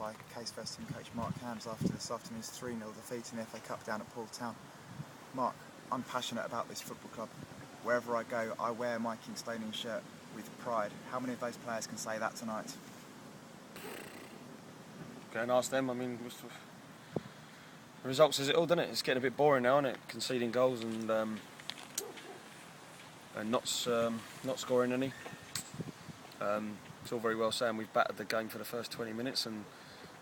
by Case First Team coach Mark Hams after this afternoon's 3-0 defeat in the FA Cup down at Poole Town. Mark, I'm passionate about this football club. Wherever I go, I wear my Kingstonian shirt with pride. How many of those players can say that tonight? Go and ask them. I mean, the result says it all, doesn't it? It's getting a bit boring now, isn't it? Conceding goals and not scoring any. It's all very well saying we've battered the game for the first 20 minutes and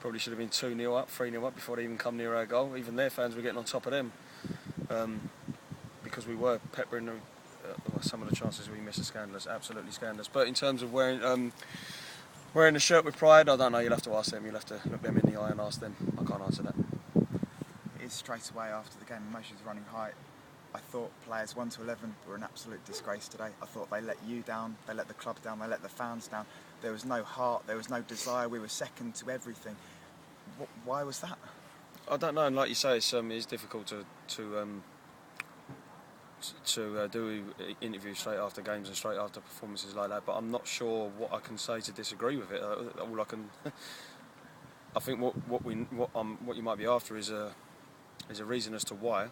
probably should have been 2-0 up, 3-0 up before they even come near our goal. Even their fans were getting on top of them because we were peppering them. Some of the chances we missed are scandalous, absolutely scandalous. But in terms of wearing the shirt with pride, I don't know. You'll have to ask them. You'll have to look them in the eye and ask them. I can't answer that. It is straight away after the game. Emotions running high. I thought players 1 to 11 were an absolute disgrace today. I thought they let you down, they let the club down, they let the fans down. There was no heart, there was no desire. We were second to everything. Why was that? I don't know. And like you say, it's difficult to do interviews straight after games and straight after performances like that. But I'm not sure what I can say to disagree with it. All I can, I think what you might be after is a reason as to why.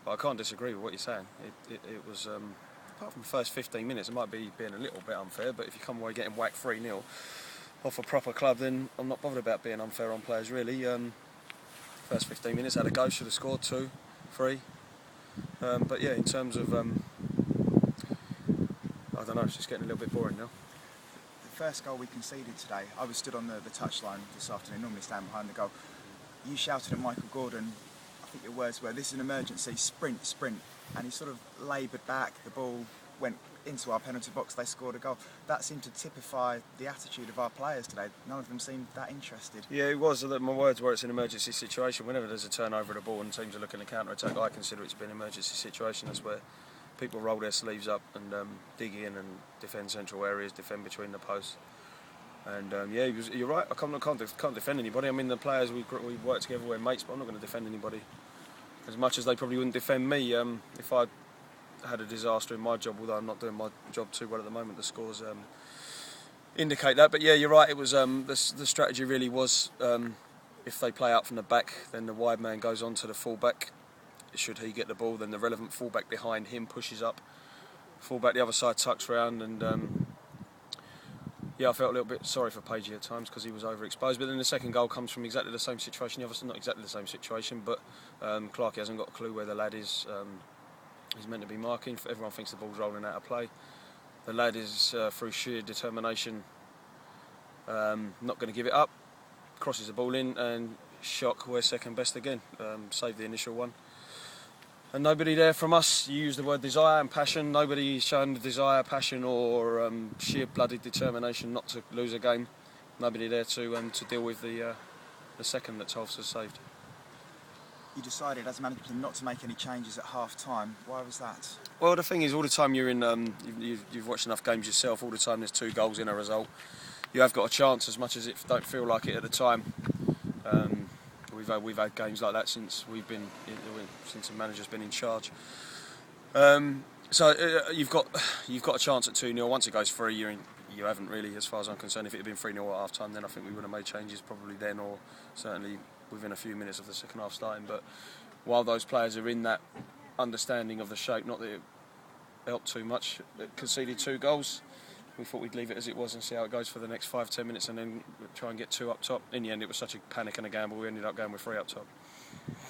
But I can't disagree with what you're saying. It was, apart from the first 15 minutes, it might be being a little bit unfair, but if you come away getting whacked 3-0 off a proper club, then I'm not bothered about being unfair on players, really. First 15 minutes, had a go, should have scored 2, 3. But yeah, in terms of, I don't know, it's just getting a little bit boring now. The first goal we conceded today, I was stood on the touchline this afternoon, normally stand behind the goal. You shouted at Michael Gordon, I think your words were, "This is an emergency, sprint, sprint," and he sort of laboured back, the ball went into our penalty box, they scored a goal. That seemed to typify the attitude of our players today. None of them seemed that interested. Yeah, it was. My words were it's an emergency situation. Whenever there's a turnover of the ball and teams are looking to counter-attack, I consider it to be an emergency situation. That's where people roll their sleeves up and dig in and defend central areas, defend between the posts. And yeah, you're right. I can't defend anybody. I mean, the players we work together, we're mates, but I'm not going to defend anybody as much as they probably wouldn't defend me if I had a disaster in my job. Although I'm not doing my job too well at the moment, the scores indicate that. But yeah, you're right. It was the strategy really was if they play out from the back, then the wide man goes on to the full-back. Should he get the ball, then the relevant full-back behind him pushes up. Full-back the other side tucks round and. Yeah, I felt a little bit sorry for Pagey at times because he was overexposed. But then the second goal comes from exactly the same situation. Obviously not exactly the same situation, but Clarkey hasn't got a clue where the lad is. He's meant to be marking. Everyone thinks the ball's rolling out of play. The lad is, through sheer determination, not going to give it up. Crosses the ball in and shock, we're second best again. Saved the initial one. And nobody there from us, you use the word desire and passion, nobody showing the desire, passion or sheer blooded determination not to lose a game. Nobody there to deal with the second that Tolfs has saved. You decided as manager not to make any changes at half-time. Why was that? Well, the thing is, all the time you're in, you've watched enough games yourself, all the time there's 2 goals in a result. You have got a chance, as much as it don't feel like it at the time. We've had games like that since since the manager's been in charge. So you've got a chance at 2-0. Once it goes 3, you haven't really, as far as I'm concerned. If it had been 3-0 at half time, then I think we would have made changes probably then, or certainly within a few minutes of the second half starting. But while those players are in that understanding of the shape, not that it helped too much, it conceded 2 goals. We thought we'd leave it as it was and see how it goes for the next 5-10 minutes and then try and get 2 up top. In the end, it was such a panic and a gamble, we ended up going with 3 up top.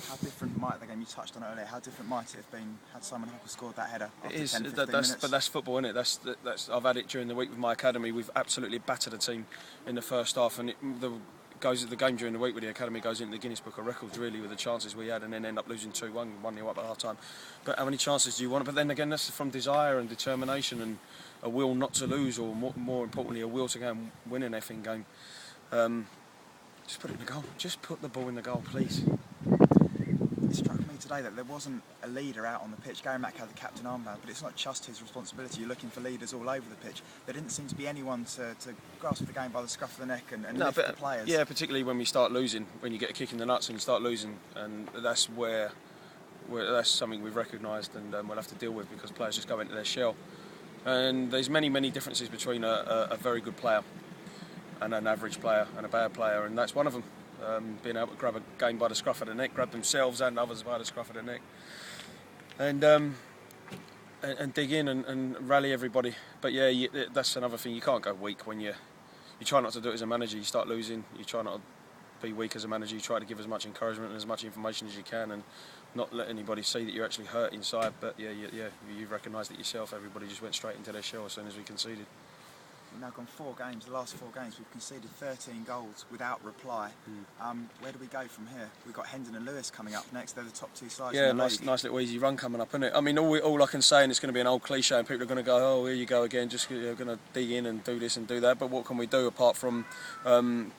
How different might the game, you touched on it earlier, how different might it have been had Simon Hopper scored that header after 10-15 minutes? But that's football, isn't it? That's I've had it during the week with my academy. We've absolutely battered a team in the first half, and the game during the week with the academy goes into the Guinness Book of Records really with the chances we had, and then end up losing 2-1, 1-0 up at half time. But how many chances do you want? But then again, that's from desire and determination and a will not to lose, or more importantly, a will to go and win an effing game. Just put it in the goal. Just put the ball in the goal, please. It struck me today that there wasn't a leader out on the pitch. Gary Mack had the captain armband, but it's not just his responsibility. You're looking for leaders all over the pitch. There didn't seem to be anyone to grasp the game by the scruff of the neck and lift the players. Yeah, particularly when we start losing, when you get a kick in the nuts and you start losing, and that's that's something we've recognised and we'll have to deal with, because players just go into their shell. And there's many differences between a very good player and an average player and a bad player, and that's one of them. Being able to grab a game by the scruff of the neck, grab themselves and others by the scruff of the neck, and dig in and rally everybody. But yeah, that's another thing. You can't go weak when you try not to do it as a manager. You start losing. You try not to be weak as a manager. You try to give as much encouragement and as much information as you can, and not let anybody see that you're actually hurt inside. But yeah, you recognised it yourself. Everybody just went straight into their shell as soon as we conceded. We've now gone 4 games. The last 4 games, we've conceded 13 goals without reply. Where do we go from here? We've got Hendon and Lewis coming up next. They're the top 2 sides. Yeah, in the nice league. little easy run coming up, isn't it? I mean, all I can say, and it's going to be an old cliche, and people are going to go, "Oh, here you go again." Just going to dig in and do this and do that. But what can we do apart from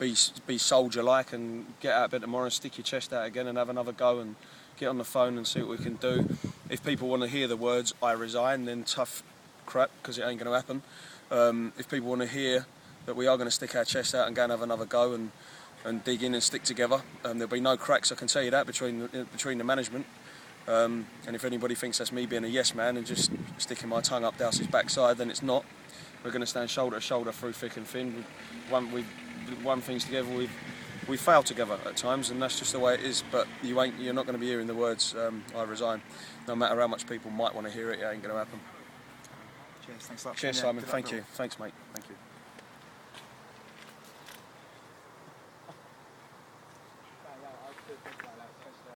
be soldier-like and get out a bit tomorrow and stick your chest out again and have another go and get on the phone and see what we can do. If people want to hear the words "I resign," then tough crap, because it ain't going to happen. If people want to hear that we are going to stick our chest out and go and have another go and dig in and stick together, there'll be no cracks, I can tell you that, between the management. And if anybody thinks that's me being a yes man and just sticking my tongue up Dowse's backside, then it's not. We're going to stand shoulder to shoulder through thick and thin. We've won things together. We fail together at times, and that's just the way it is. But you're not going to be hearing the words "I resign," no matter how much people might want to hear it. It ain't going to happen. Cheers, thanks a lot. Cheers, Yeah, Simon. good luck Thank with you. it all. Thanks, mate. Thank you.